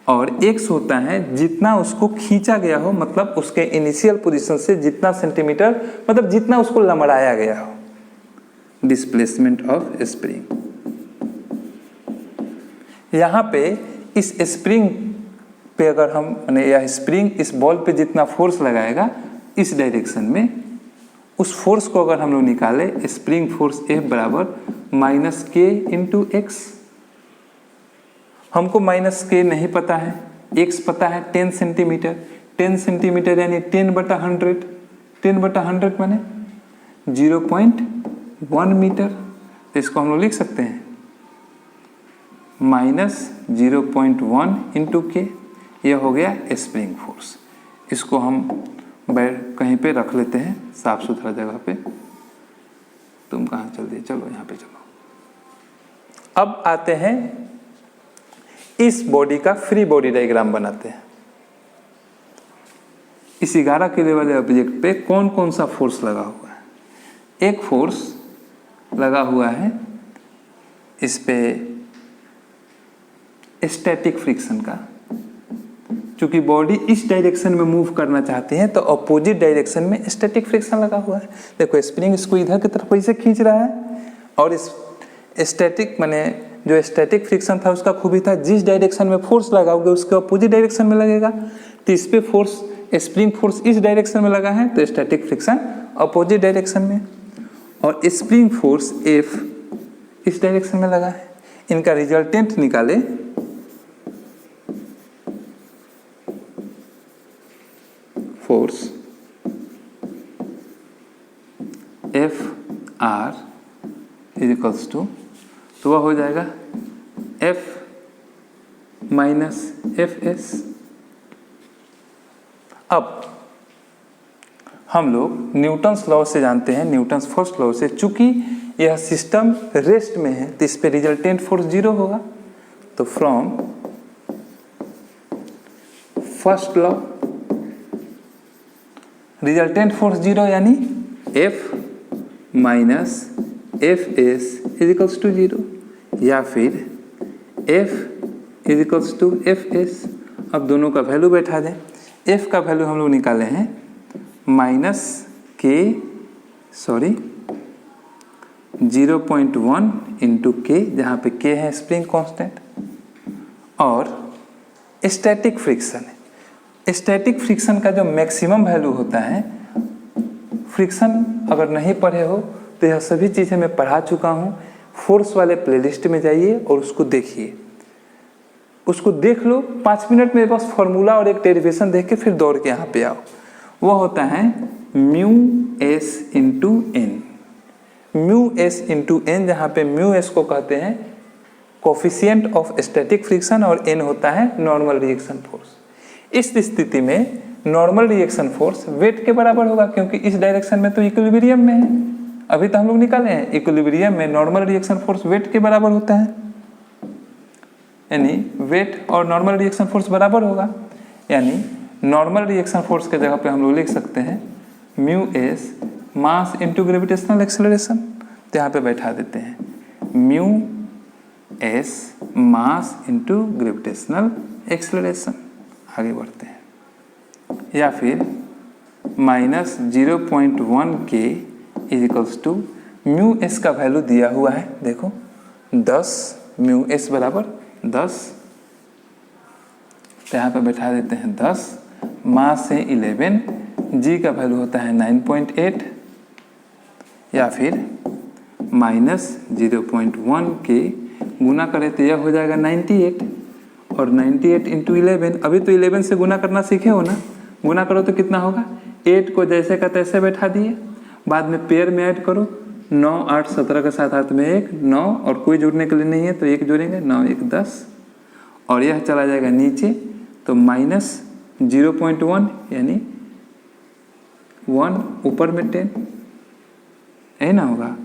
Speaker 1: और x होता है जितना उसको खींचा गया हो, मतलब उसके इनिशियल पोजीशन से जितना सेंटीमीटर, मतलब जितना उसको लमड़ाया गया हो, डिस्प्लेसमेंट ऑफ स्प्रिंग। यहाँ पे इस स्प्रिंग पे अगर हम या स्प्रिंग इस बॉल पे जितना फोर्स लगाएगा इस डायरेक्शन में, उस फोर्स को अगर हम लोग निकाले, स्प्रिंग फोर्स F बराबर -k/x। हमको -k नहीं पता है, x पता है 10 सेंटीमीटर। 10 सेंटीमीटर यानी 10/100, 10/100 माने 0.1 मीटर। तो इसको हम लोग लिख सकते हैं -0.1 इंटू के। यह हो गया स्प्रिंग फोर्स। इसको हम कहीं पे रख लेते हैं साफ सुथरा जगह पे। तुम कहाँ चल दिए? चलो यहाँ पे चलो। अब आते हैं इस बॉडी का फ्री बॉडी डायग्राम बनाते हैं। इस 11 किलो वाले ऑब्जेक्ट पे कौन कौन सा फोर्स लगा हुआ है? एक फोर्स लगा हुआ है इस पे स्टैटिक फ्रिक्शन का। चूंकि बॉडी इस डायरेक्शन में मूव करना चाहती है तो अपोजिट डायरेक्शन में स्टैटिक फ्रिक्शन लगा हुआ है। देखो स्प्रिंग इसको इधर की तरफ ऐसे खींच रहा है और इस स्टैटिक माने जो स्टैटिक फ्रिक्शन था उसका खूबी था जिस डायरेक्शन में फोर्स लगाओगे उसके अपोजिट डायरेक्शन में लगेगा। तो इस पे फोर्स स्प्रिंग फोर्स इस डायरेक्शन में लगा है तो स्टैटिक फ्रिक्शन अपोजिट डायरेक्शन में, और स्प्रिंग फोर्स F इस डायरेक्शन में लगा है। इनका रिजल्टेंट निकाले, फोर्स F(r) इक्वल्स टू, तो वह हो जाएगा F माइनस Fs। अब हम लोग न्यूटन्स लॉ से जानते हैं, न्यूटन्स फर्स्ट लॉ से, चूंकि यह सिस्टम रेस्ट में है तो इस पे रिजल्टेंट फोर्स 0 होगा। तो from first law resultant force 0 यानी F minus Fs equals to 0, या फिर F इजिकल्स टू Fs। अब दोनों का वैल्यू बैठा दें। F का वैल्यू हम लोग निकाले हैं -0.1 इंटू के, जहाँ पे के है स्प्रिंग कांस्टेंट, और स्टैटिक फ्रिक्शन है। स्टैटिक फ्रिक्शन का जो मैक्सिमम वैल्यू होता है, फ्रिक्शन अगर नहीं पढ़े हो तो यह सभी चीज़ें मैं पढ़ा चुका हूँ। फोर्स वाले प्लेलिस्ट में जाइए और उसको देखिए, उसको देख लो 5 मिनट में, बस फॉर्मूला और एक डेरिवेशन देख के फिर दौड़ के यहाँ पे आओ। वो होता है mu S into N. Mu S into N, जहाँ पे म्यू एस को कहते हैं कोफिशिएंट ऑफ स्टैटिक फ्रिक्शन और एन होता है नॉर्मल रिएक्शन फोर्स। इस स्थिति में नॉर्मल रिएक्शन फोर्स वेट के बराबर होगा, क्योंकि इस डायरेक्शन में तो इक्विलिब्रियम में है। अभी तो हम लोग निकाले हैं इक्विलिब्रियम में नॉर्मल रिएक्शन फोर्स वेट के बराबर होता है, यानी वेट और नॉर्मल रिएक्शन फोर्स बराबर होगा। यानी नॉर्मल रिएक्शन फोर्स के जगह पे हम लोग लिख सकते हैं म्यू एस मास इंटू ग्रेविटेशनल एक्सेलरेशन। तो यहाँ पे बैठा देते हैं म्यू एस मास इंटू ग्रेविटेशनल एक्सेलरेशन। आगे बढ़ते हैं, या फिर -0.1 के इजिकल्स टू म्यू एस का वैल्यू दिया हुआ है, देखो 10, म्यू एस बराबर 10। तो यहाँ पे बैठा देते हैं 10, मास है 11, जी का वैल्यू होता है 9.8, या फिर -0.1 के गुना करें तो यह हो जाएगा 98, और 98 इंटू 11, अभी तो 11 से गुना करना सीखे हो ना, गुना करो तो कितना होगा, 8 को जैसे का तैसे बैठा दिए, बाद में पेयर में ऐड करो, 9, 8, 17 के साथ हाथ में 1, 9, और कोई जुड़ने के लिए नहीं है तो 1 जोड़ेंगे, 9, 1, 10, और यह चला जाएगा नीचे, तो -0.1 यानी 1 ऊपर में 10 है ना होगा,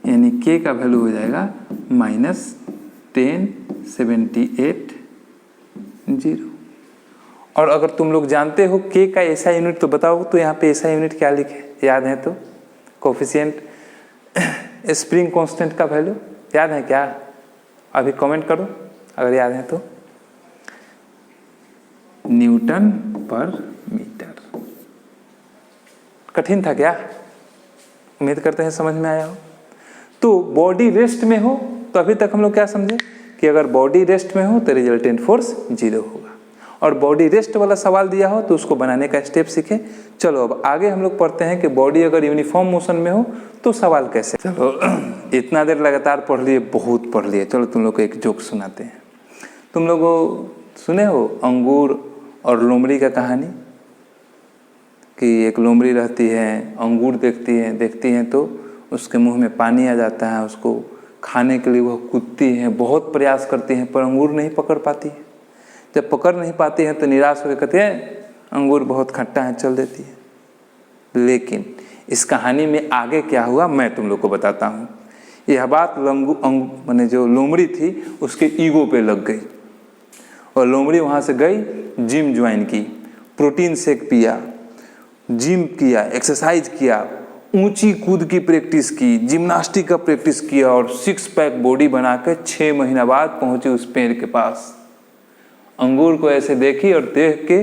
Speaker 1: यानी k का वैल्यू हो जाएगा -1078 0। और अगर तुम लोग जानते हो k का ऐसा यूनिट तो बताओ, तो यहाँ पे ऐसा यूनिट क्या लिखे, याद है तो? कोफिशिएंट स्प्रिंग कांस्टेंट का वैल्यू याद है क्या? अभी कमेंट करो अगर याद है तो। न्यूटन पर मीटर। कठिन था क्या? उम्मीद करते हैं समझ में आया हो। तो बॉडी रेस्ट में हो तो अभी तक हम लोग क्या समझे कि अगर बॉडी रेस्ट में हो तो रिजल्टेंट फोर्स 0 होगा, और बॉडी रेस्ट वाला सवाल दिया हो तो उसको बनाने का स्टेप सीखे। चलो अब आगे हम लोग पढ़ते हैं कि बॉडी अगर यूनिफॉर्म मोशन में हो तो सवाल कैसे। चलो इतना देर लगातार पढ़ लिए, बहुत पढ़ लिए। चलो तुम लोग को एक जोक सुनाते हैं। तुम लोग सुने हो अंगूर और लोमड़ी का कहानी, कि एक लोमड़ी रहती है, अंगूर देखती है तो उसके मुंह में पानी आ जाता है, उसको खाने के लिए वह कूदती है, बहुत प्रयास करती है पर अंगूर नहीं पकड़ पाती है। जब पकड़ नहीं पाती है तो निराश होकर कहती है अंगूर बहुत खट्टा है, चल देती है। लेकिन इस कहानी में आगे क्या हुआ मैं तुम लोग को बताता हूँ। यह बात माने जो लोमड़ी थी उसके ईगो पे लग गई, और लोमड़ी वहाँ से गई, जिम ज्वाइन की, प्रोटीन शेक पिया, जिम किया, एक्सरसाइज किया, ऊंची कूद की प्रैक्टिस की, जिम्नास्टिक का प्रैक्टिस किया, और 6 पैक बॉडी बना के 6 महीना बाद पहुंची उस पेड़ के पास। अंगूर को ऐसे देखी और देख के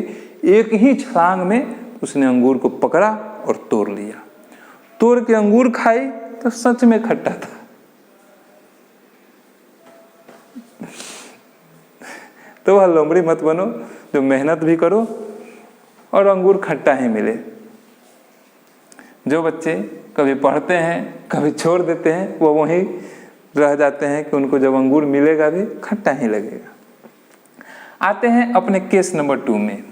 Speaker 1: एक ही छलांग में उसने अंगूर को पकड़ा और तोड़ लिया। तोड़ के अंगूर खाई तो सच में खट्टा था। तो वह लोमड़ी मत बनो जो मेहनत भी करो और अंगूर खट्टा ही मिले। जो बच्चे कभी पढ़ते हैं कभी छोड़ देते हैं वो वहीं रह जाते हैं कि उनको जब अंगूर मिलेगा भी खट्टा ही लगेगा। आते हैं अपने केस नंबर 2 में।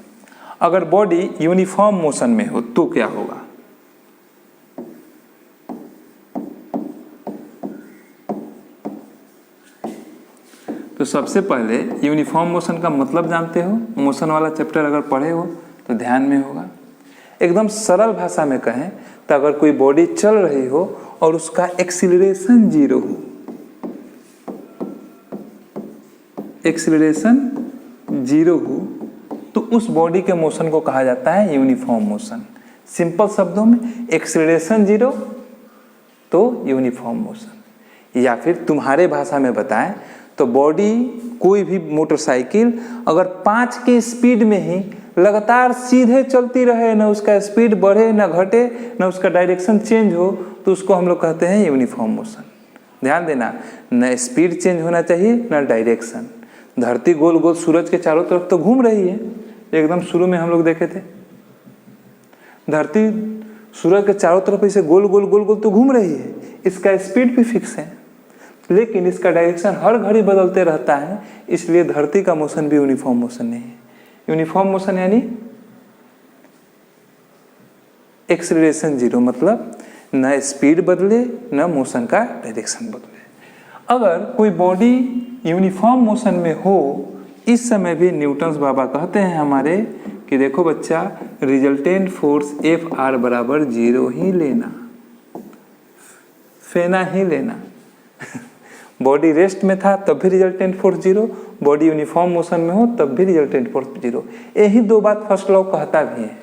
Speaker 1: अगर बॉडी यूनिफॉर्म मोशन में हो तो क्या होगा? तो सबसे पहले यूनिफॉर्म मोशन का मतलब जानते हो? मोशन वाला चैप्टर अगर पढ़े हो तो ध्यान में होगा। एकदम सरल भाषा में कहें तो अगर कोई बॉडी चल रही हो और उसका एक्सीलरेशन 0 हो, एक्सीलरेशन 0 हो तो उस बॉडी के मोशन को कहा जाता है यूनिफॉर्म मोशन। सिंपल शब्दों में एक्सीलरेशन 0 तो यूनिफॉर्म मोशन। या फिर तुम्हारे भाषा में बताएं तो बॉडी कोई भी मोटरसाइकिल अगर 5 के स्पीड में ही लगातार सीधे चलती रहे, न उसका स्पीड बढ़े न घटे न उसका डायरेक्शन चेंज हो, तो उसको हम लोग कहते हैं यूनिफॉर्म मोशन। ध्यान देना, न स्पीड चेंज होना चाहिए न डायरेक्शन। धरती गोल गोल सूरज के चारों तरफ तो घूम रही है, एकदम शुरू में हम लोग देखे थे। धरती सूरज के चारों तरफ ऐसे गोल गोल गोल गोल तो घूम रही है, इसका स्पीड भी फिक्स है, लेकिन इसका डायरेक्शन हर घड़ी बदलते रहता है, इसलिए धरती का मोशन भी यूनिफॉर्म मोशन नहीं है। यूनिफॉर्म मोशन यानी एक्सीलरेशन 0, मतलब न स्पीड बदले न मोशन का डायरेक्शन बदले। अगर कोई बॉडी यूनिफॉर्म मोशन में हो, इस समय भी न्यूटन्स बाबा कहते हैं हमारे कि देखो बच्चा, रिजल्टेंट फोर्स Fr बराबर 0 ही लेना, फेना ही लेना। बॉडी रेस्ट में था तब भी resultant force 0, body uniform motion में हो तब भी रिजल्टेंट फोर्स 0। यही 2 बात फर्स्ट लॉ कहता भी है।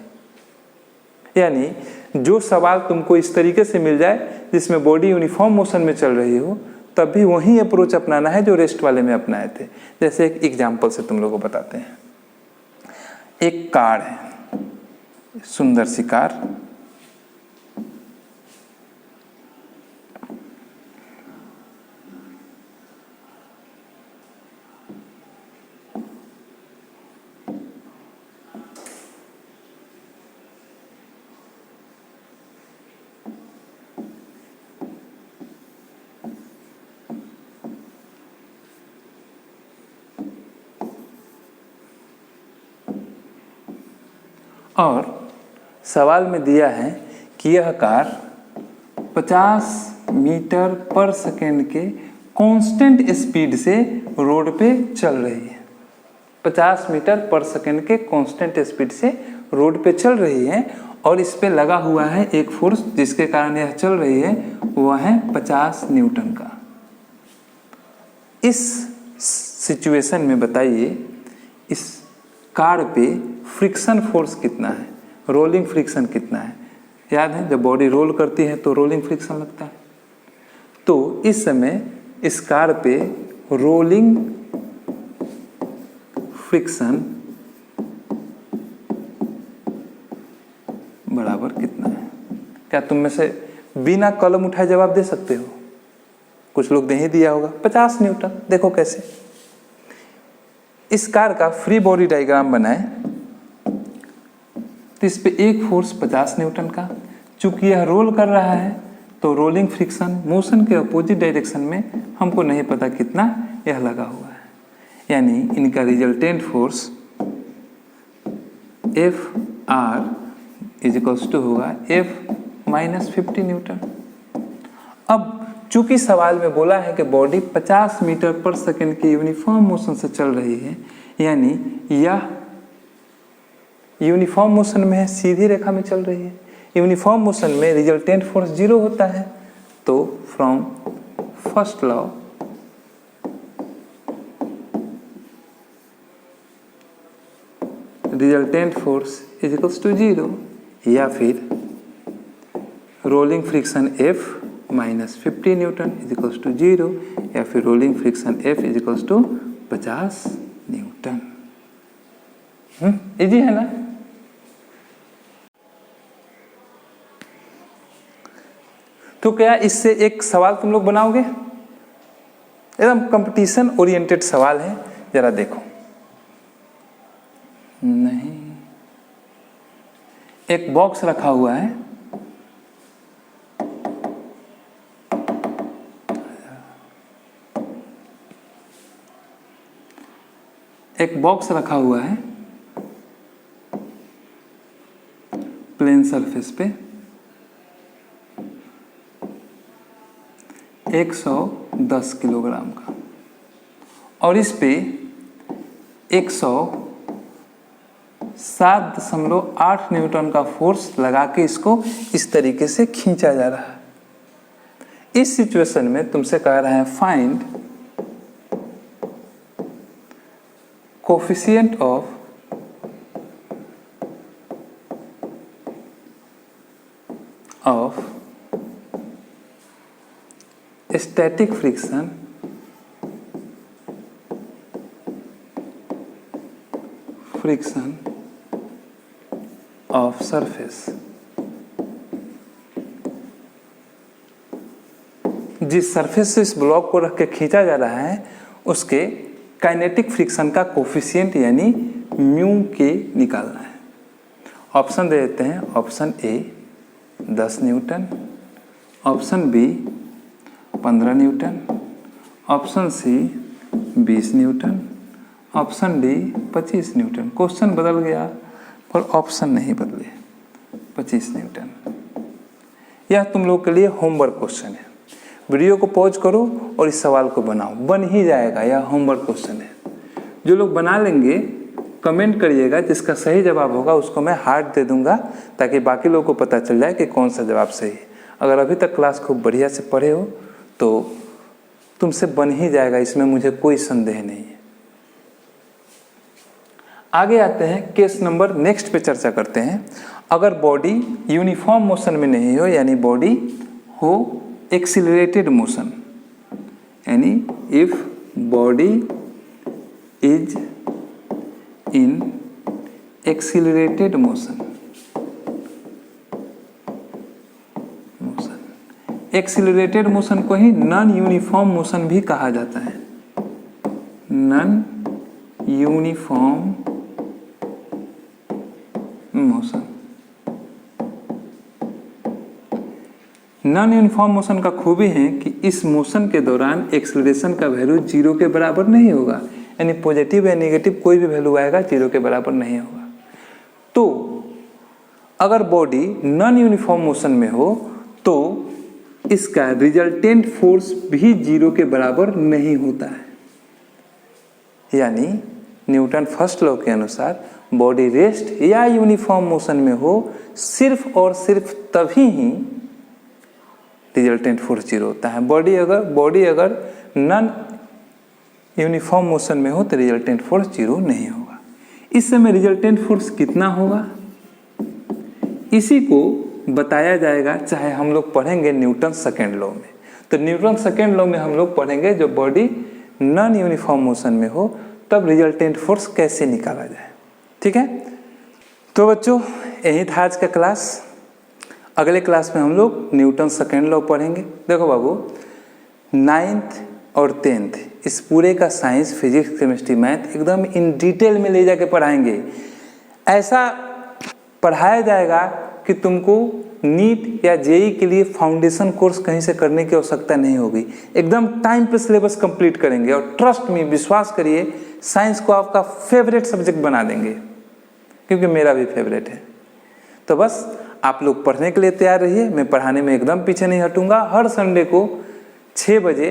Speaker 1: यानी जो सवाल तुमको इस तरीके से मिल जाए जिसमें बॉडी यूनिफॉर्म मोशन में चल रही हो, तब भी वही अप्रोच अपनाना है जो रेस्ट वाले में अपनाए थे। जैसे एक एग्जाम्पल से तुम लोगों को बताते हैं। एक कार है, सुंदर सी कार, और सवाल में दिया है कि यह कार 50 मीटर पर सेकेंड के कांस्टेंट स्पीड से रोड पे चल रही है। 50 मीटर पर सेकेंड के कांस्टेंट स्पीड से रोड पे चल रही है और इस पे लगा हुआ है एक फोर्स जिसके कारण यह चल रही है, वह है 50 न्यूटन का। इस सिचुएशन में बताइए इस कार पे फ्रिक्शन फोर्स कितना है, रोलिंग फ्रिक्शन कितना है। याद है जब बॉडी रोल करती है तो रोलिंग फ्रिक्शन लगता है। तो इस समय इस कार पे रोलिंग फ्रिक्शन बराबर कितना है? क्या तुम में से बिना कलम उठाए जवाब दे सकते हो? कुछ लोग नहीं दिया होगा। 50 न्यूटन। देखो कैसे। इस कार का फ्री बॉडी डायग्राम बनाए तो इस पे एक फोर्स 50 न्यूटन का, चूंकि यह रोल कर रहा है तो रोलिंग फ्रिक्शन मोशन के अपोजिट डायरेक्शन में हमको नहीं पता कितना यह लगा हुआ है, यानी इनका resultant force F R is equals to होगा एफ माइनस 50 न्यूटन। अब चूंकि सवाल में बोला है कि बॉडी 50 मीटर पर सेकंड की यूनिफॉर्म मोशन से चल रही है, यानी यह यूनिफॉर्म मोशन में है, सीधी रेखा में चल रही है। यूनिफॉर्म मोशन में रिजल्टेंट फोर्स 0 होता है। तो from first law resultant force is equals to 0, या फिर rolling friction F minus 50 newton is equals to 0, या फिर rolling friction F is equals to 50 newton. Easy है ना? तो क्या इससे एक सवाल तुम लोग बनाओगे? एकदम कंपटीशन ओरिएंटेड सवाल है, जरा देखो। नहीं, एक बॉक्स रखा हुआ है, एक बॉक्स रखा हुआ है प्लेन सरफेस पे 110 किलोग्राम का, और इस पे 107.8 न्यूटन का फोर्स लगा के इसको इस तरीके से खींचा जा रहा है। इस सिचुएशन में तुमसे कह रहा है find coefficient of static friction of surface. जिस सरफेस से इस ब्लॉक को रख के खींचा जा रहा है उसके काइनेटिक फ्रिक्शन का कोफिशिएंट यानी म्यू के निकालना है। ऑप्शन दे देते हैं। Option A 10 newton, option B 15 newton, option C 20 newton, option D 25 newton. Question बदल गया पर ऑप्शन नहीं बदले, 25 न्यूटन। यह तुम लोग के लिए होमवर्क क्वेश्चन है। वीडियो को पॉज करो और इस सवाल को बनाओ, बन ही जाएगा। यह होमवर्क क्वेश्चन है। जो लोग बना लेंगे कमेंट करिएगा, जिसका सही जवाब होगा उसको मैं हार्ट दे दूंगा ताकि बाकी लोगों को पता चल जाए कि कौन सा जवाब सही है। अगर अभी तक क्लास खूब बढ़िया से पढ़े हो तो तुमसे बन ही जाएगा, इसमें मुझे कोई संदेह नहीं है। आगे आते हैं केस नंबर नेक्स्ट पे चर्चा करते हैं। अगर बॉडी यूनिफॉर्म मोशन में नहीं हो, यानी बॉडी हो एक्सिलरेटेड मोशन, यानी if body is in accelerated motion. Accelerated motion को ही नॉन यूनिफॉर्म मोशन भी कहा जाता है। Non uniform motion. Non uniform motion का खूबी है कि इस मोशन के दौरान एक्सेलरेशन का वैल्यू 0 के बराबर नहीं होगा, यानी पॉजिटिव या नेगेटिव कोई भी वैल्यू आएगा 0 के बराबर नहीं होगा। तो अगर बॉडी नॉन यूनिफॉर्म मोशन में हो तो इसका रिजल्टेंट फोर्स भी 0 के बराबर नहीं होता है, यानी न्यूटन फर्स्ट लॉ के अनुसार बॉडी रेस्ट या यूनिफॉर्म मोशन में हो सिर्फ और सिर्फ तभी ही रिजल्टेंट फोर्स जीरो होता है। बॉडी अगर नॉन यूनिफॉर्म मोशन में हो तो रिजल्टेंट फोर्स जीरो नहीं होगा। इस समय रिजल्टेंट फोर्स कितना होगा इसी को बताया जाएगा, चाहे हम लोग पढ़ेंगे न्यूटन सेकेंड लॉ में। तो न्यूटन सेकेंड लॉ में हम लोग पढ़ेंगे जब बॉडी नॉन यूनिफॉर्म मोशन में हो तब रिजल्टेंट फोर्स कैसे निकाला जाए। ठीक है, तो बच्चों यही था आज का क्लास। अगले क्लास में हम लोग न्यूटन सेकेंड लॉ पढ़ेंगे। देखो बाबू, 9th और 10th इस पूरे का साइंस, फिजिक्स, केमिस्ट्री, मैथ एकदम इन डिटेल में ले जाके पढ़ाएंगे। ऐसा पढ़ाया जाएगा कि तुमको नीट या जेई के लिए फाउंडेशन कोर्स कहीं से करने की आवश्यकता नहीं होगी। एकदम टाइम पे सिलेबस कंप्लीट करेंगे और ट्रस्ट में, विश्वास करिए, साइंस को आपका फेवरेट सब्जेक्ट बना देंगे, क्योंकि मेरा भी फेवरेट है। तो बस आप लोग पढ़ने के लिए तैयार रहिए। मैं पढ़ाने में एकदम पीछे नहीं हटूंगा। हर संडे को 6 बजे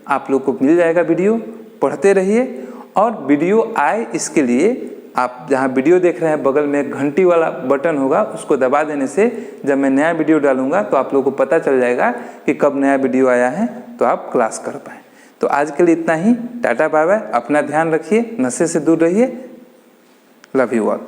Speaker 1: आप लोग को मिल जाएगा वीडियो। पढ़ते रहिए और वीडियो आए इसके लिए आप जहाँ वीडियो देख रहे हैं बगल में एक घंटी वाला बटन होगा, उसको दबा देने से जब मैं नया वीडियो डालूंगा तो आप लोगों को पता चल जाएगा कि कब नया वीडियो आया है, तो आप क्लास कर पाएँ। तो आज के लिए इतना ही। Tata bye bye. अपना ध्यान रखिए, नशे से दूर रहिए। Love you all.